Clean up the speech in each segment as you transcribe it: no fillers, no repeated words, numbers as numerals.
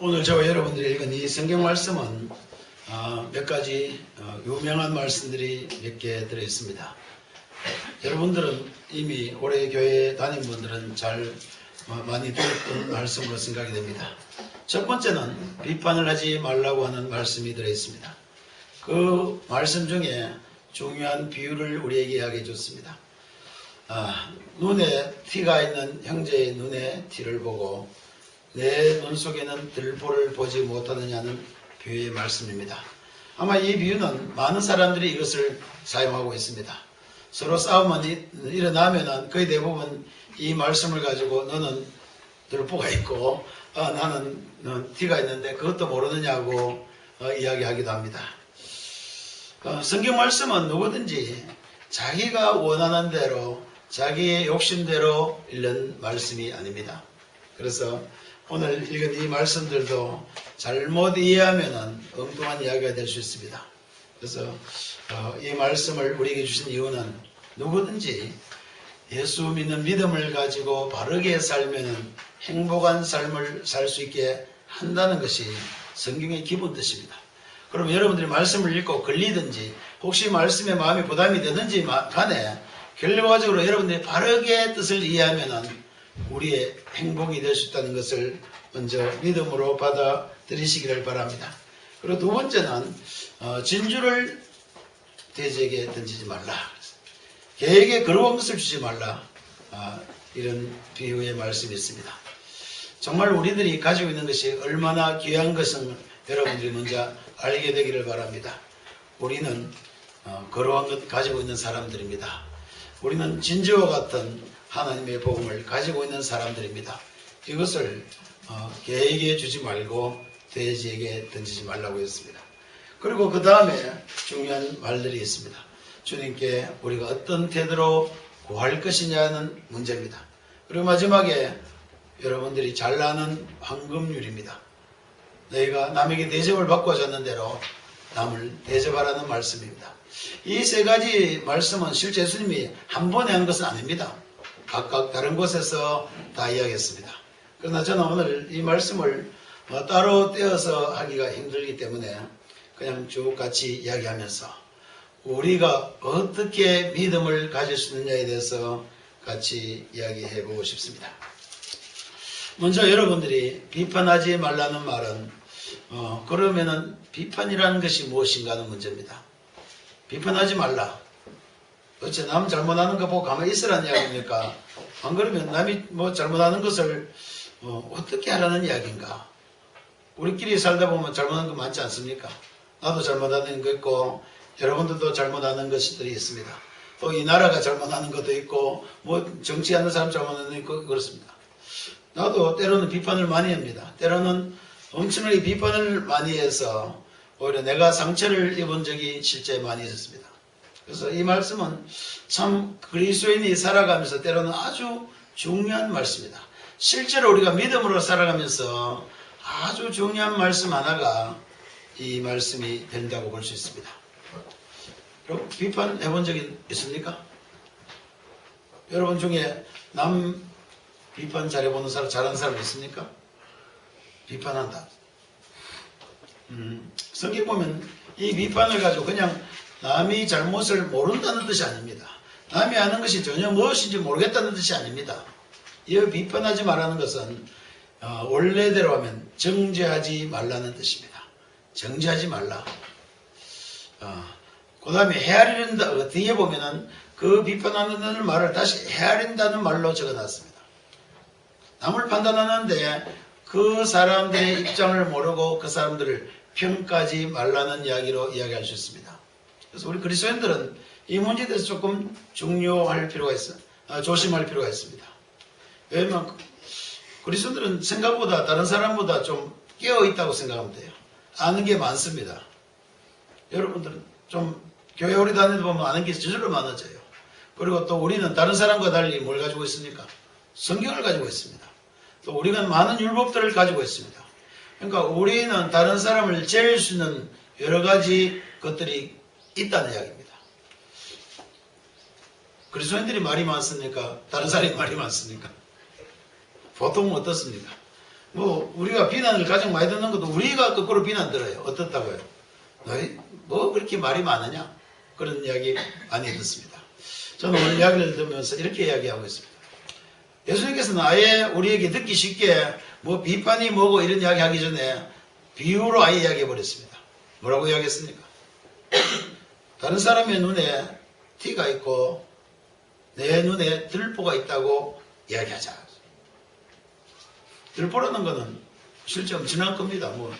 오늘 저와 여러분들이 읽은 이 성경 말씀은 몇 가지 유명한 말씀들이 몇 개 들어있습니다. 여러분들은 이미 올해 교회 다닌 분들은 잘 많이 들었던 말씀으로 생각이 됩니다. 첫 번째는 비판을 하지 말라고 하는 말씀이 들어있습니다. 그 말씀 중에 중요한 비유를 우리에게 이야기해 줬습니다. 눈에 티가 있는 형제의 눈에 티를 보고 내 눈 속에는 들보를 보지 못하느냐는 비유의 말씀입니다. 아마 이 비유는 많은 사람들이 이것을 사용하고 있습니다. 서로 싸움이 일어나면 거의 대부분 이 말씀을 가지고 너는 들보가 있고 나는 티가 있는데 그것도 모르느냐고 이야기하기도 합니다. 성경 말씀은 누구든지 자기가 원하는 대로 자기의 욕심대로 읽는 말씀이 아닙니다. 그래서 오늘 읽은 이 말씀들도 잘못 이해하면 엉뚱한 이야기가 될 수 있습니다. 그래서 이 말씀을 우리에게 주신 이유는 누구든지 예수 믿는 믿음을 가지고 바르게 살면 행복한 삶을 살 수 있게 한다는 것이 성경의 기본 뜻입니다. 그럼 여러분들이 말씀을 읽고 걸리든지 혹시 말씀에 마음이 부담이 되든지 간에 결과적으로 여러분들이 바르게 뜻을 이해하면 우리의 행복이 될 수 있다는 것을 먼저 믿음으로 받아들이시기를 바랍니다. 그리고 두 번째는 진주를 돼지에게 던지지 말라. 개에게 거룩한 것을 주지 말라. 이런 비유의 말씀이 있습니다. 정말 우리들이 가지고 있는 것이 얼마나 귀한 것을 여러분들이 먼저 알게 되기를 바랍니다. 우리는 거룩한 것 가지고 있는 사람들입니다. 우리는 진주와 같은 하나님의 복음을 가지고 있는 사람들입니다. 이것을 개에게 주지 말고 돼지에게 던지지 말라고 했습니다. 그리고 그 다음에 중요한 말들이 있습니다. 주님께 우리가 어떤 태도로 구할 것이냐는 문제입니다. 그리고 마지막에 여러분들이 잘 아는 황금률입니다. 너희가 남에게 대접을 받고자 하는 대로 남을 대접하라는 말씀입니다. 이 세 가지 말씀은 실제 예수님이 한 번에 한 것은 아닙니다. 각각 다른 곳에서 다 이야기했습니다. 그러나 저는 오늘 이 말씀을 따로 떼어서 하기가 힘들기 때문에 그냥 쭉 같이 이야기하면서 우리가 어떻게 믿음을 가질 수 있느냐에 대해서 같이 이야기해 보고 싶습니다. 먼저 여러분들이 비판하지 말라는 말은 그러면은 비판이라는 것이 무엇인가 하는 문제입니다. 비판하지 말라. 어째 남 잘못하는 거 보고 가만히 있으라는 이야기입니까? 안 그러면 남이 잘못하는 것을 어떻게 하라는 이야기인가? 우리끼리 살다 보면 잘못하는 거 많지 않습니까? 나도 잘못하는 거 있고 여러분들도 잘못하는 것들이 있습니다. 또 이 나라가 잘못하는 것도 있고 정치하는 사람 잘못하는 것도 있고 그렇습니다. 나도 때로는 비판을 많이 합니다. 때로는 엄청나게 비판을 많이 해서 오히려 내가 상처를 입은 적이 실제 많이 있었습니다. 그래서 이 말씀은 참 그리스도인이 살아가면서 때로는 아주 중요한 말씀이다. 실제로 우리가 믿음으로 살아가면서 아주 중요한 말씀 하나가 이 말씀이 된다고 볼 수 있습니다. 여러분 비판해 본 적이 있습니까? 여러분 중에 남 비판 잘해보는 사람, 잘하는 사람 있습니까? 비판한다. 성경 보면 이 비판을 가지고 그냥 남이 잘못을 모른다는 뜻이 아닙니다. 남이 하는 것이 전혀 무엇인지 모르겠다는 뜻이 아닙니다. 이 비판하지 말라는 것은 원래대로 하면 정죄하지 말라는 뜻입니다. 정죄하지 말라. 그 다음에 헤아린다. 뒤에 보면은 그 비판하는 말을 다시 헤아린다는 말로 적어놨습니다. 남을 판단하는데 그 사람들의 입장을 모르고 그 사람들을 평가하지 말라는 이야기로 이야기할 수 있습니다. 그래서 우리 그리스도인들은 이 문제에 대해서 조금 중요할 필요가 있어요. 조심할 필요가 있습니다. 왜냐하면 그리스도인들은 생각보다 다른 사람보다 좀 깨어있다고 생각하면 돼요. 아는 게 많습니다. 여러분들은 좀 교회 오래 다니다 보면 아는 게 저절로 많아져요. 그리고 또 우리는 다른 사람과 달리 뭘 가지고 있습니까? 성경을 가지고 있습니다. 또 우리가 많은 율법들을 가지고 있습니다. 그러니까 우리는 다른 사람을 재일 수 있는 여러 가지 것들이 있다는 이야기입니다. 그리스도인들이 말이 많습니까? 다른 사람이 말이 많습니까? 보통은 어떻습니까? 우리가 비난을 가장 많이 듣는 것도 우리가 거꾸로 비난 들어요. 어떻다고요? 너희 뭐 그렇게 말이 많으냐? 그런 이야기 많이 듣습니다. 저는 오늘 이야기를 들으면서 이렇게 이야기하고 있습니다. 예수님께서는 아예 우리에게 듣기 쉽게 뭐 비판이 뭐고 이런 이야기 하기 전에 비유로 아예 이야기해 버렸습니다. 뭐라고 이야기했습니까? 다른 사람의 눈에 티가 있고 내 눈에 들보가 있다고 이야기하자. 들보라는 거는 실제 엄청난 겁니다. 뭐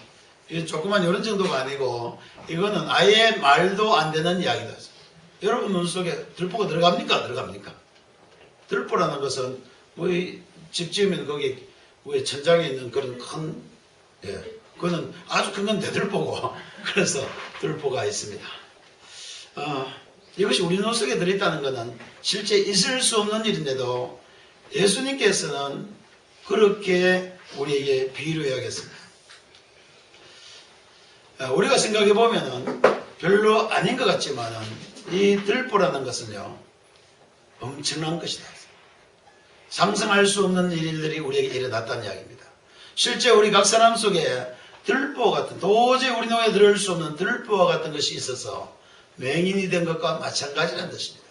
조그만 이런 정도가 아니고 이거는 아예 말도 안 되는 이야기다. 여러분 눈 속에 들보가 들어갑니까? 들어갑니까? 들보라는 것은 뭐 집 지으면 거기 위에 천장에 있는 그런 큰 그거는 아주 큰 건 대들보고 그래서 들보가 있습니다. 이것이 우리 눈 속에 들어있다는 것은 실제 있을 수 없는 일인데도 예수님께서는 그렇게 우리에게 비유를 해야겠습니다. 우리가 생각해 보면은 별로 아닌 것 같지만은 이 들보라는 것은요 엄청난 것이다. 상상할 수 없는 일들이 우리에게 일어났다는 이야기입니다. 실제 우리 각 사람 속에 들보 같은 도저히 우리 눈에 들을 수 없는 들보와 같은 것이 있어서 맹인이 된 것과 마찬가지라는 뜻입니다.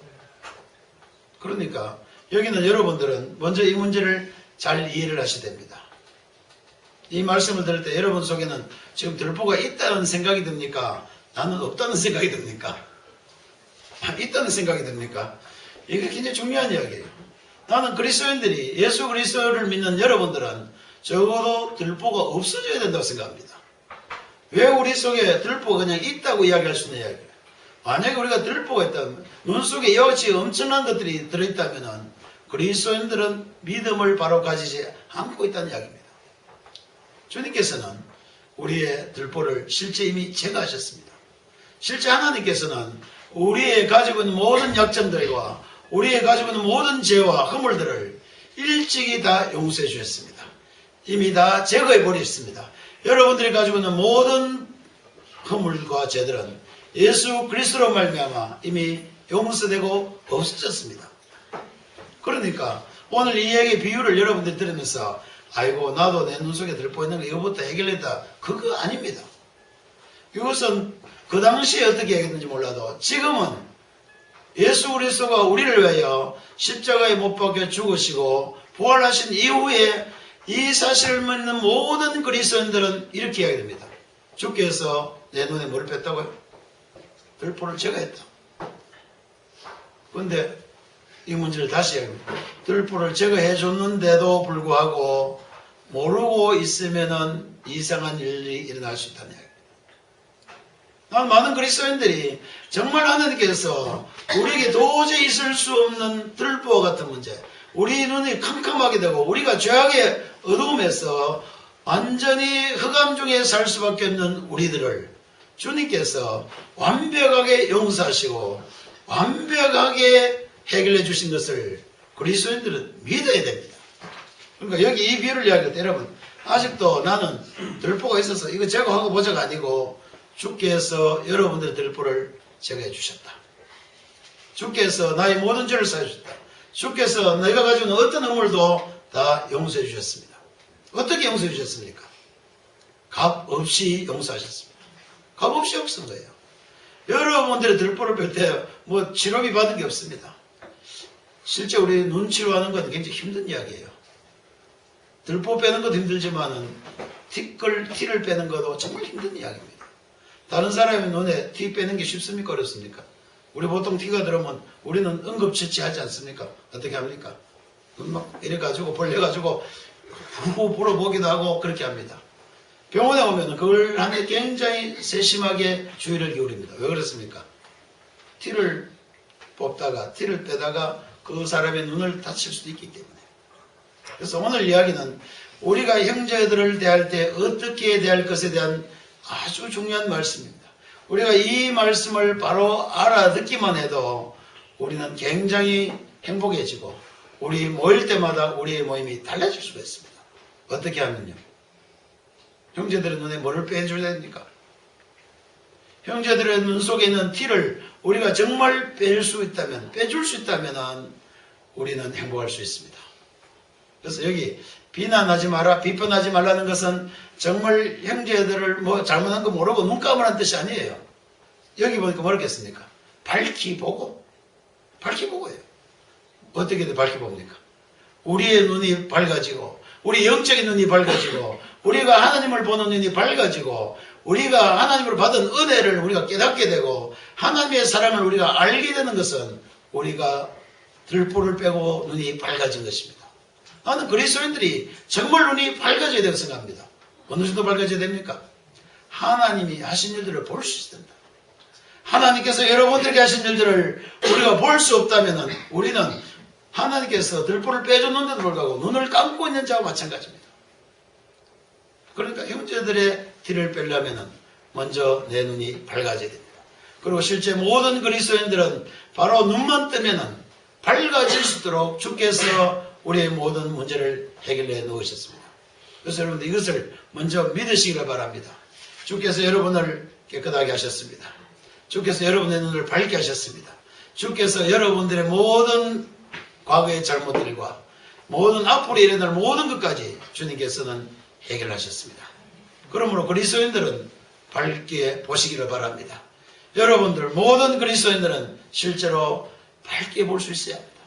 그러니까 여기는 여러분들은 먼저 이 문제를 잘 이해를 하셔야 됩니다. 이 말씀을 들을 때 여러분 속에는 지금 들보가 있다는 생각이 듭니까? 나는 없다는 생각이 듭니까? 있다는 생각이 듭니까? 이게 굉장히 중요한 이야기예요. 나는 그리스도인들이 예수 그리스도를 믿는 여러분들은 적어도 들보가 없어져야 된다고 생각합니다. 왜 우리 속에 들보가 그냥 있다고 이야기할 수 있는 이야기예요? 만약에 우리가 들보가 있다면 눈 속에 여치 엄청난 것들이 들어있다면 그리스도인들은 믿음을 바로 가지지 않고 있다는 이야기입니다. 주님께서는 우리의 들보를 실제 이미 제거하셨습니다. 실제 하나님께서는 우리의 가지고 있는 모든 약점들과 우리의 가지고 있는 모든 죄와 허물들을 일찍이 다 용서해 주셨습니다. 이미 다 제거해 버렸습니다. 여러분들이 가지고 있는 모든 허물과 죄들은 예수 그리스도로 말미암아 이미 용서되고 없어졌습니다. 그러니까 오늘 이 얘기 비유를 여러분들이 들으면서 아이고 나도 내 눈 속에 들보 있는 거 이거부터 해결했다. 그거 아닙니다. 이것은 그 당시에 어떻게 얘기했는지 몰라도 지금은 예수 그리스도가 우리를 위하여 십자가에 못 박혀 죽으시고 부활하신 이후에 이 사실을 믿는 모든 그리스도인들은 이렇게 이야기합니다. 주께서 내 눈에 뭐를 뺐다고요? 들보를 제거했다. 그런데 이 문제를 다시 이야기합니다. 들보를 제거해 줬는데도 불구하고 모르고 있으면은 이상한 일이 일어날 수 있다는 이야기입니다. 많은 그리스도인들이 정말 하나님께서 우리에게 도저히 있을 수 없는 들보와 같은 문제, 우리 눈이 캄캄하게 되고 우리가 죄악의 어두움에서 완전히 흑암 중에 살 수밖에 없는 우리들을 주님께서 완벽하게 용서하시고 완벽하게 해결해 주신 것을 그리스도인들은 믿어야 됩니다. 그러니까 여기 이 비유를 이야기할 때 여러분 아직도 나는 들보가 있어서 이거 제거하고 보자가 아니고 주께서 여러분들의 들보를 제거해 주셨다. 주께서 나의 모든 죄를 사해 주셨다. 주께서 내가 가지고 있는 어떤 허물도 다 용서해 주셨습니다. 어떻게 용서해 주셨습니까? 값 없이 용서하셨습니다. 값 없이 없은 거예요. 여러분들의 들보를 뺄 때 뭐 치료비 받은 게 없습니다. 실제 우리 눈 치료하는 건 굉장히 힘든 이야기예요. 들보 빼는 것도 힘들지만은 티를 빼는 것도 정말 힘든 이야기입니다. 다른 사람의 눈에 티 빼는 게 쉽습니까? 어렵습니까? 우리 보통 티가 들어오면 우리는 응급처치하지 않습니까? 어떻게 합니까? 막 이래가지고 벌려가지고 후 불어보기도 하고 그렇게 합니다. 병원에 오면 그걸 하는데 굉장히 세심하게 주의를 기울입니다. 왜 그렇습니까? 티를 뽑다가 티를 빼다가 그 사람의 눈을 다칠 수도 있기 때문에. 그래서 오늘 이야기는 우리가 형제들을 대할 때 어떻게 대할 것에 대한 아주 중요한 말씀입니다. 우리가 이 말씀을 바로 알아듣기만 해도 우리는 굉장히 행복해지고 우리 모일 때마다 우리의 모임이 달라질 수가 있습니다. 어떻게 하면요? 형제들의 눈에 뭐를 빼줘야 됩니까? 형제들의 눈 속에 있는 티를 우리가 정말 빼줄 수 있다면 우리는 행복할 수 있습니다. 그래서 여기 비난하지 마라, 비판하지 말라는 것은 정말 형제들을 뭐 잘못한 거 모르고 눈 감으라는 뜻이 아니에요. 여기 보니까 뭐랬겠습니까? 밝히 보고요. 어떻게 밝히 봅니까? 우리의 눈이 밝아지고, 우리 영적인 눈이 밝아지고, 우리가 하나님을 보는 눈이 밝아지고, 우리가 하나님으로 받은 은혜를 우리가 깨닫게 되고, 하나님의 사랑을 우리가 알게 되는 것은 우리가 들보를 빼고 눈이 밝아진 것입니다. 나는 그리스도인들이 정말 눈이 밝아져야 된다고 생각합니다. 어느 정도 밝아져야 됩니까? 하나님이 하신 일들을 볼 수 있어야 된다. 하나님께서 여러분들에게 하신 일들을 우리가 볼 수 없다면 우리는 하나님께서 들보를 빼줬는데도 불구하고 눈을 감고 있는 자와 마찬가지입니다. 그러니까 형제들의 티를 빼려면 먼저 내 눈이 밝아져야 됩니다. 그리고 실제 모든 그리스도인들은 바로 눈만 뜨면 밝아질 수 있도록 주께서 우리의 모든 문제를 해결해 놓으셨습니다. 그래서 여러분들 이것을 먼저 믿으시기를 바랍니다. 주께서 여러분을 깨끗하게 하셨습니다. 주께서 여러분의 눈을 밝게 하셨습니다. 주께서 여러분들의 모든 과거의 잘못들과 모든 앞으로 일어날 모든 것까지 주님께서는 해결하셨습니다. 그러므로 그리스도인들은 밝게 보시기를 바랍니다. 여러분들 모든 그리스도인들은 실제로 밝게 볼 수 있어야 합니다.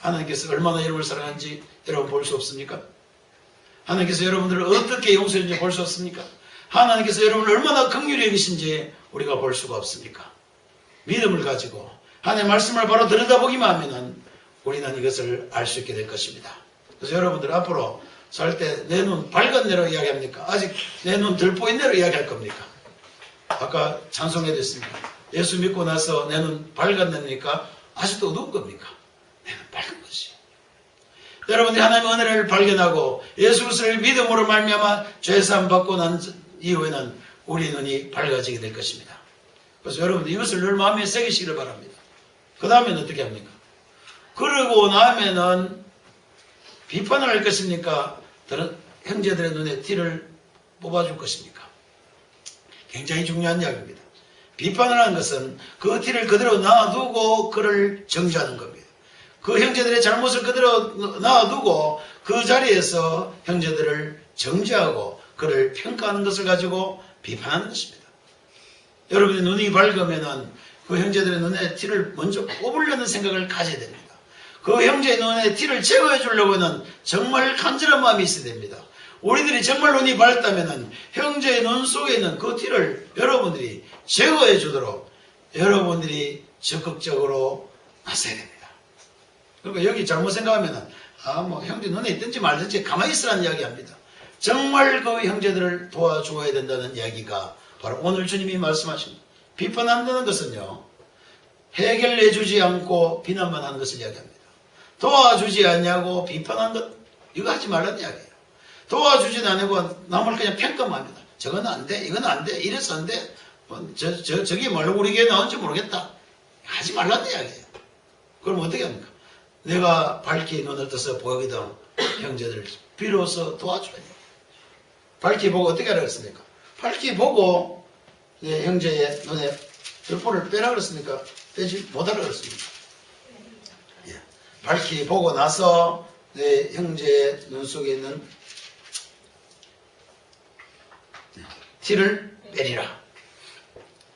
하나님께서 얼마나 여러분을 사랑하는지 여러분 볼 수 없습니까? 하나님께서 여러분들을 어떻게 용서했는지 볼 수 없습니까? 하나님께서 여러분을 얼마나 긍휼히 여기신지 우리가 볼 수가 없습니까? 믿음을 가지고 하나님의 말씀을 바로 들여다보기만 하면 우리는 이것을 알 수 있게 될 것입니다. 그래서 여러분들 앞으로 살 때 내 눈 밝은 내로 이야기합니까? 아직 내 눈 들보인 내로 이야기할 겁니까? 아까 찬송해 됐습니다. 예수 믿고 나서 내 눈 밝은 내입니까? 아직도 어두운 겁니까? 내 눈 밝은 것이. 여러분들이 하나님의 은혜를 발견하고 예수 그리스도를 믿음으로 말미암아 죄사함 받고 난 이후에는 우리 눈이 밝아지게 될 것입니다. 그래서 여러분들 이것을 늘 마음에 새기시기를 바랍니다. 그 다음에는 어떻게 합니까? 그러고 나면은 비판을 할 것입니까? 다른 형제들의 눈에 티를 뽑아줄 것입니까? 굉장히 중요한 이야기입니다. 비판을 하는 것은 그 티를 그대로 놔두고 그를 정죄하는 겁니다. 그 형제들의 잘못을 그대로 놔두고 그 자리에서 형제들을 정죄하고 그를 평가하는 것을 가지고 비판하는 것입니다. 여러분의 눈이 밝으면은 그 형제들의 눈에 티를 먼저 뽑으려는 생각을 가져야 됩니다. 그 형제의 눈에 티를 제거해 주려고는 정말 간절한 마음이 있어야 됩니다. 우리들이 정말 눈이 밝다면 형제의 눈 속에 있는 그 티를 여러분들이 제거해 주도록 여러분들이 적극적으로 나서야 됩니다. 그러니까 여기 잘못 생각하면 형제 눈에 있든지 말든지 가만히 있으라는 이야기합니다. 정말 그 형제들을 도와주어야 된다는 이야기가 바로 오늘 주님이 말씀하십니다. 비판한다는 것은요, 해결해 주지 않고 비난만 하는 것을 이야기합니다. 도와주지 않냐고 비판한 것, 이거 하지 말라는 이야기예요. 도와주지도 않고 남을 그냥 평가만 합니다. 저건 안 돼, 이건 안 돼, 이래서 안 돼, 저게 뭘로 우리 교회에 나온지 모르겠다. 하지 말라는 이야기예요. 그럼 어떻게 합니까? 내가 밝게 눈을 떠서 보이거든 형제들을 비로소 도와주라. 밝게 보고 어떻게 하라 그랬습니까? 밝게 보고 형제의 눈에 들보를 빼라 그랬습니까? 빼지 못하라 그랬습니까? 예. 밝게 보고 나서 내 형제의 눈 속에 있는 티를 빼리라.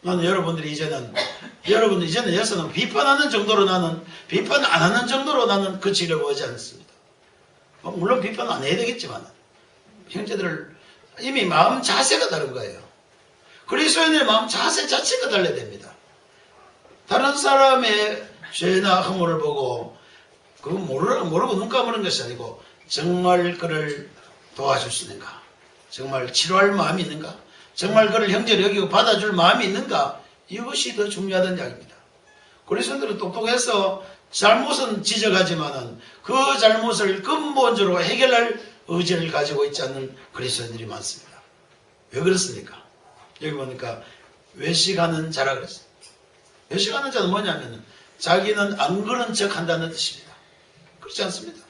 나는 여러분들이 이제는 여기서는 비판하는 정도로 나는 비판 안 하는 정도로 나는 그치려고 하지 않습니다. 물론 비판 안 해야 되겠지만 형제들을 이미 마음 자세가 다른 거예요. 그리스도인의 마음 자세 자체가 달라야 됩니다. 다른 사람의 죄나 허물을 보고 그거 모르고 눈 감으는 것이 아니고 정말 그를 도와줄 수 있는가? 정말 치료할 마음이 있는가? 정말 그를 형제로 여기고 받아줄 마음이 있는가? 이것이 더 중요하다는 이야기입니다. 그리스도인들은 똑똑해서 잘못은 지적하지만은 그 잘못을 근본적으로 해결할 의지를 가지고 있지 않는 그리스도인들이 많습니다. 왜 그렇습니까? 여기 보니까 외식하는 자라 그랬어요. 외식하는 자는 뭐냐면 자기는 안 그런 척 한다는 뜻입니다. 그렇지 않습니다.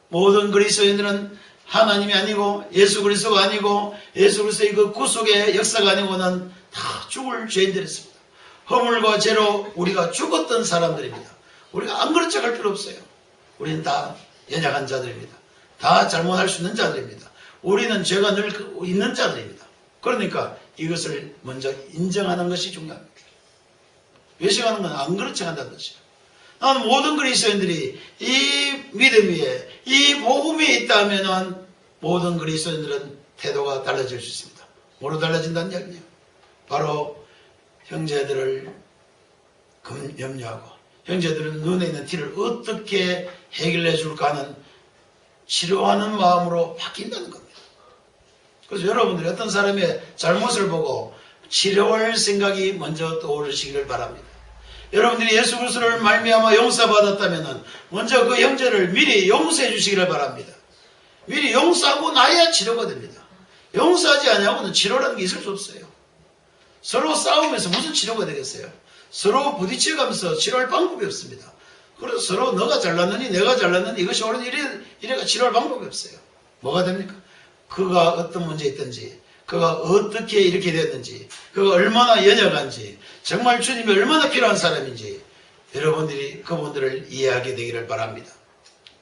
모든 그리스도인들은 하나님이 아니고 예수 그리스도가 아니고 예수 그리스도의 그 구속의 역사가 아니고는 다 죽을 죄인들이었습니다. 허물과 죄로 우리가 죽었던 사람들입니다. 우리가 안 그런 척 할 필요 없어요. 우리는 다 연약한 자들입니다. 다 잘못할 수 있는 자들입니다. 우리는 죄가 늘 있는 자들입니다. 그러니까 이것을 먼저 인정하는 것이 중요합니다. 외식하는 건 안 그렇지 않다는 것이에요. 나는 모든 그리스도인들이 이 믿음 위에 이 복음이 있다면 모든 그리스도인들은 태도가 달라질 수 있습니다. 뭐로 달라진다는 이야기예요? 바로 형제들을 염려하고 형제들은 눈에 있는 티를 어떻게 해결해 줄까 하는 치료하는 마음으로 바뀐다는 겁니다. 그래서 여러분들이 어떤 사람의 잘못을 보고 치료할 생각이 먼저 떠오르시기를 바랍니다. 여러분들이 예수 그리스도를 말미암아 용서받았다면 먼저 그 형제를 미리 용서해 주시기를 바랍니다. 미리 용서하고 나야 치료가 됩니다. 용서하지 않으면은 치료라는 게 있을 수 없어요. 서로 싸우면서 무슨 치료가 되겠어요? 서로 부딪혀가면서 치료할 방법이 없습니다. 그래서 서로 너가 잘났느니 내가 잘났느니 이것이 옳은 이래가 치료할 방법이 없어요. 뭐가 됩니까? 그가 어떤 문제 있든지 그가 어떻게 이렇게 됐는지 그가 얼마나 연약한지 정말 주님이 얼마나 필요한 사람인지 여러분들이 그분들을 이해하게 되기를 바랍니다.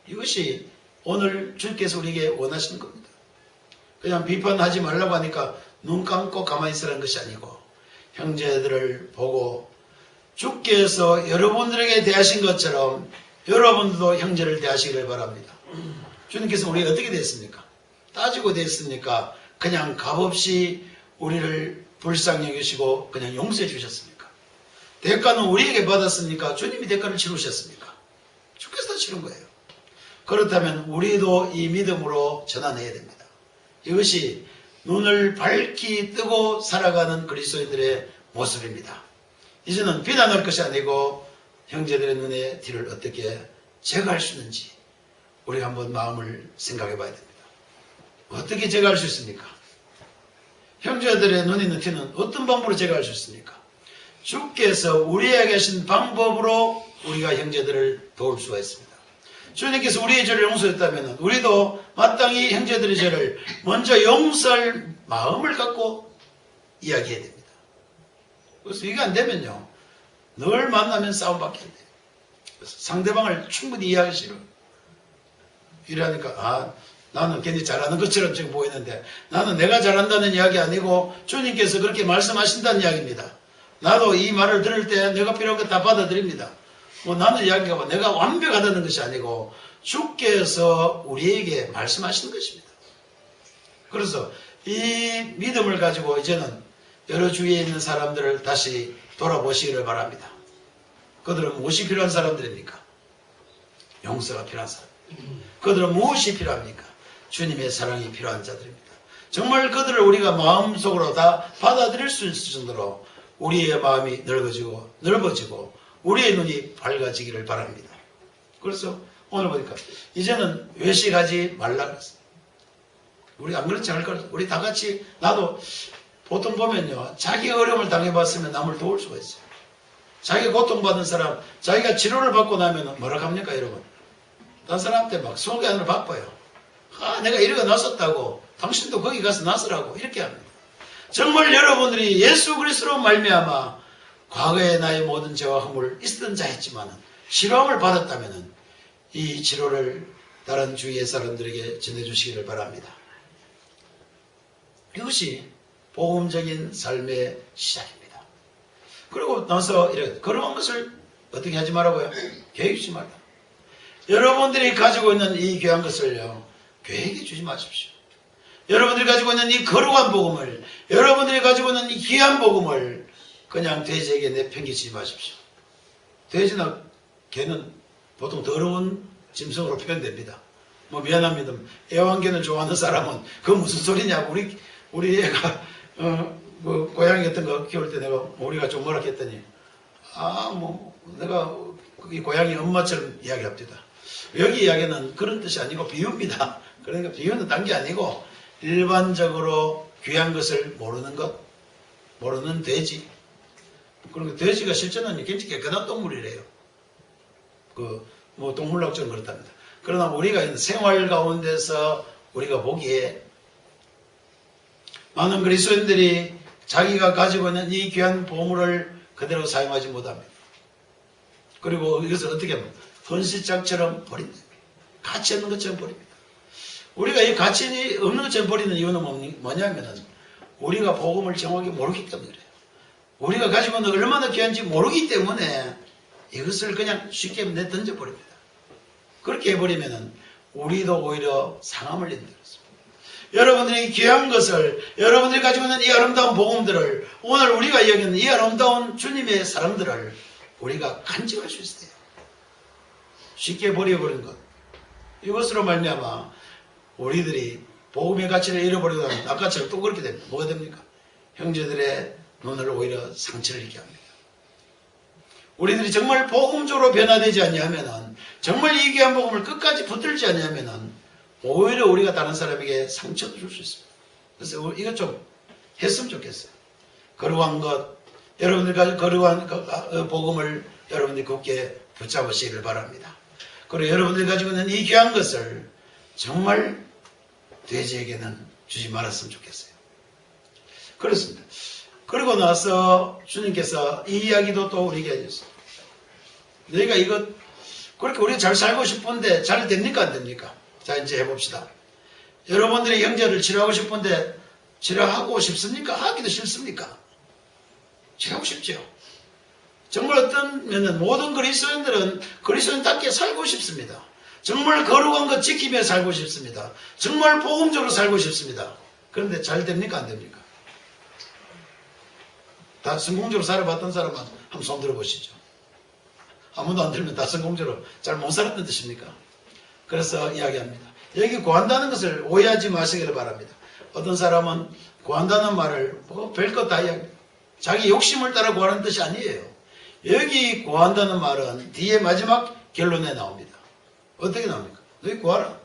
이것이 오늘 주께서 우리에게 원하시는 겁니다. 그냥 비판하지 말라고 하니까 눈 감고 가만히 있으라는 것이 아니고 형제들을 보고 주께서 여러분들에게 대하신 것처럼 여러분들도 형제를 대하시기를 바랍니다. 주님께서 우리가 어떻게 됐습니까? 따지고 됐습니까? 그냥 값없이 우리를 불쌍히 여기시고 그냥 용서해 주셨습니까? 대가는 우리에게 받았습니까? 주님이 대가를 치르셨습니까? 주께서 다 치른 거예요. 그렇다면 우리도 이 믿음으로 전환해야 됩니다. 이것이 눈을 밝히 뜨고 살아가는 그리스도인들의 모습입니다. 이제는 비난할 것이 아니고 형제들의 눈에 티를 어떻게 제거할 수 있는지 우리가 한번 마음을 생각해 봐야 됩니다. 어떻게 제거할 수 있습니까? 형제들의 눈에 있는 티는 어떤 방법으로 제거할 수 있습니까? 주께서 우리에게 하신 방법으로 우리가 형제들을 도울 수가 있습니다. 주님께서 우리의 죄를 용서했다면 우리도 마땅히 형제들의 죄를 먼저 용서할 마음을 갖고 이야기해야 됩니다. 그래서 이게 안 되면요 늘 만나면 싸움밖에 안 돼요. 그래서 상대방을 충분히 이해하기 싫어요. 이러니까 나는 괜히 잘하는 것처럼 지금 보이는데 나는 내가 잘한다는 이야기 아니고 주님께서 그렇게 말씀하신다는 이야기입니다. 나도 이 말을 들을 때 내가 필요한 거 다 받아들입니다. 나는 이야기가 내가 완벽하다는 것이 아니고 주께서 우리에게 말씀하시는 것입니다. 그래서 이 믿음을 가지고 이제는 여러 주위에 있는 사람들을 다시 돌아보시기를 바랍니다. 그들은 무엇이 필요한 사람들입니까? 용서가 필요한 사람. 그들은 무엇이 필요합니까? 주님의 사랑이 필요한 자들입니다. 정말 그들을 우리가 마음속으로 다 받아들일 수 있을 정도로 우리의 마음이 넓어지고 우리의 눈이 밝아지기를 바랍니다. 그래서 오늘 보니까 이제는 외식하지 말라 그랬어요. 우리 안 그렇지 않을 거라. 우리 다 같이 나도 보통 보면요 자기가 어려움을 당해봤으면 남을 도울 수가 있어요. 자기가 고통받은 사람 자기가 치료를 받고 나면 뭐라 합니까 여러분? 다른 사람한테 막 소개하느라 바빠요. 내가 이러고 났었다고 당신도 거기 가서 났으라고 이렇게 합니다. 정말 여러분들이 예수 그리스도로 말미암아 과거의 나의 모든 죄와 허물 있었던 자였지만 치료함을 받았다면 이 치료를 다른 주위의 사람들에게 전해주시기를 바랍니다. 이것이 복음적인 삶의 시작입니다. 그리고 나서 그런 것을 어떻게 하지 말라고요? 계획 주지 말라. 여러분들이 가지고 있는 이 귀한 것을요 교회에게 주지 마십시오. 여러분들이 가지고 있는 이 거룩한 복음을 여러분들이 가지고 있는 이 귀한 복음을 그냥 돼지에게 내팽개치지 마십시오. 돼지나 개는 보통 더러운 짐승으로 표현됩니다. 미안합니다. 애완견을 좋아하는 사람은 그건 무슨 소리냐고 우리 애가 고양이 같은 거 키울 때 내가 우리가 좀 뭐라 했더니 내가 이 고양이 엄마처럼 이야기합니다. 여기 이야기는 그런 뜻이 아니고 비유입니다. 그러니까 비유는 딴 게 아니고 일반적으로 귀한 것을 모르는 돼지. 그러니까 돼지가 실제는 굉장히 깨끗한 동물이래요. 동물학적으로 그렇답니다. 그러나 우리가 있는 생활 가운데서 우리가 보기에 많은 그리스도인들이 자기가 가지고 있는 이 귀한 보물을 그대로 사용하지 못합니다. 그리고 이것을 어떻게 합니까? 헌시짝처럼 버립니다. 가치 없는 것처럼 버립니다. 우리가 이 가치 없는 것처럼 버리는 이유는 뭐냐면은 우리가 복음을 정확히 모르기 때문에 그래요. 우리가 가지고 있는 얼마나 귀한지 모르기 때문에 이것을 그냥 쉽게 내던져 버립니다. 그렇게 해버리면은 우리도 오히려 상함을 입는 것입니다. 여러분들이 귀한 것을, 여러분들이 가지고 있는 이 아름다운 복음들을, 오늘 우리가 이야기하는 이 아름다운 주님의 사랑들을 우리가 간직할 수 있어요. 쉽게 버려버린 것. 이것으로 말미암아 우리들이 복음의 가치를 잃어버리고 나면 아까처럼 또 그렇게 됩니다. 뭐가 됩니까? 형제들의 눈을 오히려 상처를 입게 합니다. 우리들이 정말 복음적으로 변화되지 않냐면은, 정말 이 귀한 복음을 끝까지 붙들지 않냐면은 오히려 우리가 다른 사람에게 상처도 줄 수 있습니다. 그래서 이것 좀 했으면 좋겠어요. 거룩한 것, 여러분들 가지고 거룩한 복음을 여러분들이 굳게 붙잡으시기를 바랍니다. 그리고 여러분들이 가지고 있는 이 귀한 것을 정말 돼지에게는 주지 말았으면 좋겠어요. 그렇습니다. 그리고 나서 주님께서 이 이야기도 또 우리에게 해주셨어요. 너희가 이거 그렇게 우리가 잘 살고 싶은데 잘 됩니까 안 됩니까? 자, 이제 해봅시다. 여러분들이 형제를 치료하고 싶은데 치료하고 싶습니까? 하기도 싫습니까? 치료하고 싶죠. 정말 어떤 면은 모든 그리스도인들은 그리스도인답게 살고 싶습니다. 정말 거룩한 것 지키며 살고 싶습니다. 정말 복음적으로 살고 싶습니다. 그런데 잘 됩니까 안 됩니까? 다 성공적으로 살아봤던 사람은 한번 손 들어보시죠. 아무도 안 들면 다 성공적으로 잘 못 살았던 뜻입니까? 그래서 이야기합니다. 여기 구한다는 것을 오해하지 마시기를 바랍니다. 어떤 사람은 구한다는 말을 별것 다 이야기합니다. 자기 욕심을 따라 구하는 뜻이 아니에요. 여기 구한다는 말은 뒤에 마지막 결론에 나옵니다. 어떻게 나옵니까? 너희 구하라.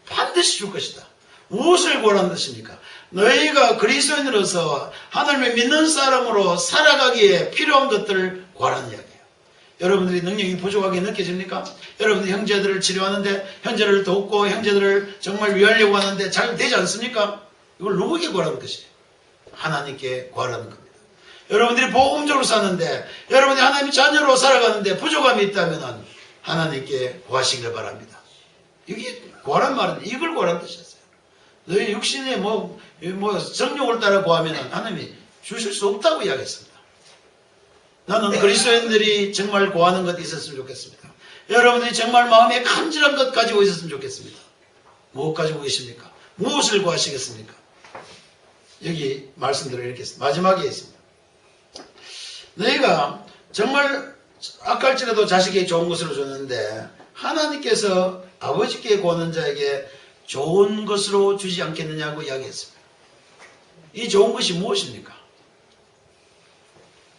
반드시 줄 것이다. 무엇을 구하라는 뜻입니까? 너희가 그리스도인으로서 하나님을 믿는 사람으로 살아가기에 필요한 것들을 구하라는 이야기예요. 여러분들이 능력이 부족하게 느껴집니까? 여러분들이 형제들을 치료하는데, 형제를 돕고 형제들을 정말 위하려고 하는데 잘 되지 않습니까? 이걸 누구에게 구하라는 것이에요? 하나님께 구하라는 겁니다. 여러분들이 복음적으로 사는데, 여러분들이 하나님의 자녀로 살아가는데 부족함이 있다면 하나님께 구하시길 바랍니다. 이게 구하란 말은 이걸 구하라는 뜻이었어요. 너희 육신의 성욕을 따라 구하면 하나님이 주실 수 없다고 이야기했습니다. 나는 그리스도인들이 정말 구하는 것 있었으면 좋겠습니다. 여러분들이 정말 마음에 간절한 것 가지고 있었으면 좋겠습니다. 무엇 가지고 계십니까? 무엇을 구하시겠습니까? 여기 말씀대로 이렇게 있습니다. 마지막에 있습니다. 너희가 정말 아까할지라도 자식에게 좋은 것으로 줬는데 하나님께서 아버지께 구하는 자에게 좋은 것으로 주지 않겠느냐고 이야기했습니다. 이 좋은 것이 무엇입니까?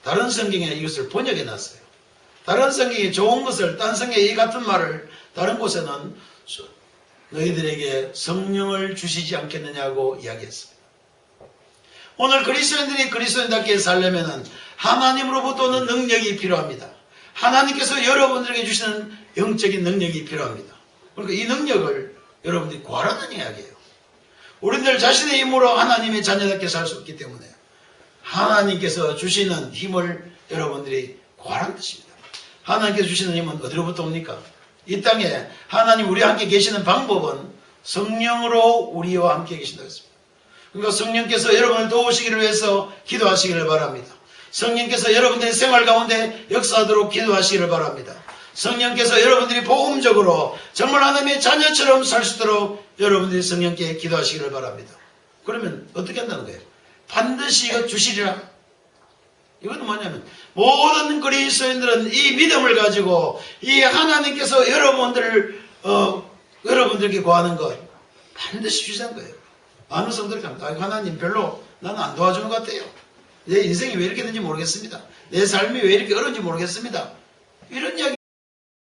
다른 성경에 이것을 번역해 놨어요. 다른 성경에 좋은 것을, 딴 성경에 이 같은 말을 다른 곳에는 너희들에게 성령을 주시지 않겠느냐고 이야기했습니다. 오늘 그리스도인들이 그리스도인답게 살려면 하나님으로부터는 능력이 필요합니다. 하나님께서 여러분들에게 주시는 영적인 능력이 필요합니다. 그러니까 이 능력을 여러분들이 구하라는 이야기예요. 우리들 자신의 힘으로 하나님의 자녀답게 살 수 없기 때문에 하나님께서 주시는 힘을 여러분들이 구하라는 뜻입니다. 하나님께서 주시는 힘은 어디로부터 옵니까? 이 땅에 하나님 우리와 함께 계시는 방법은 성령으로 우리와 함께 계신다고 했습니다. 그러니까 성령께서 여러분을 도우시기를 위해서 기도하시기를 바랍니다. 성령께서 여러분들의 생활 가운데 역사하도록 기도하시기를 바랍니다. 성령께서 여러분들이 복음적으로 정말 하나님의 자녀처럼 살 수 있도록 여러분들이 성령께 기도하시기를 바랍니다. 그러면 어떻게 한다는 거예요? 반드시 이거 주시리라. 이건 뭐냐면 모든 그리스도인들은 이 믿음을 가지고 이 하나님께서 여러분들에게 구하는 것 반드시 주시는 거예요. 많은 성도들이 합니다. 하나님 별로 나는 안 도와주는 것 같아요. 내 인생이 왜 이렇게 되는지 모르겠습니다. 내 삶이 왜 이렇게 어려운지 모르겠습니다. 이런 이야기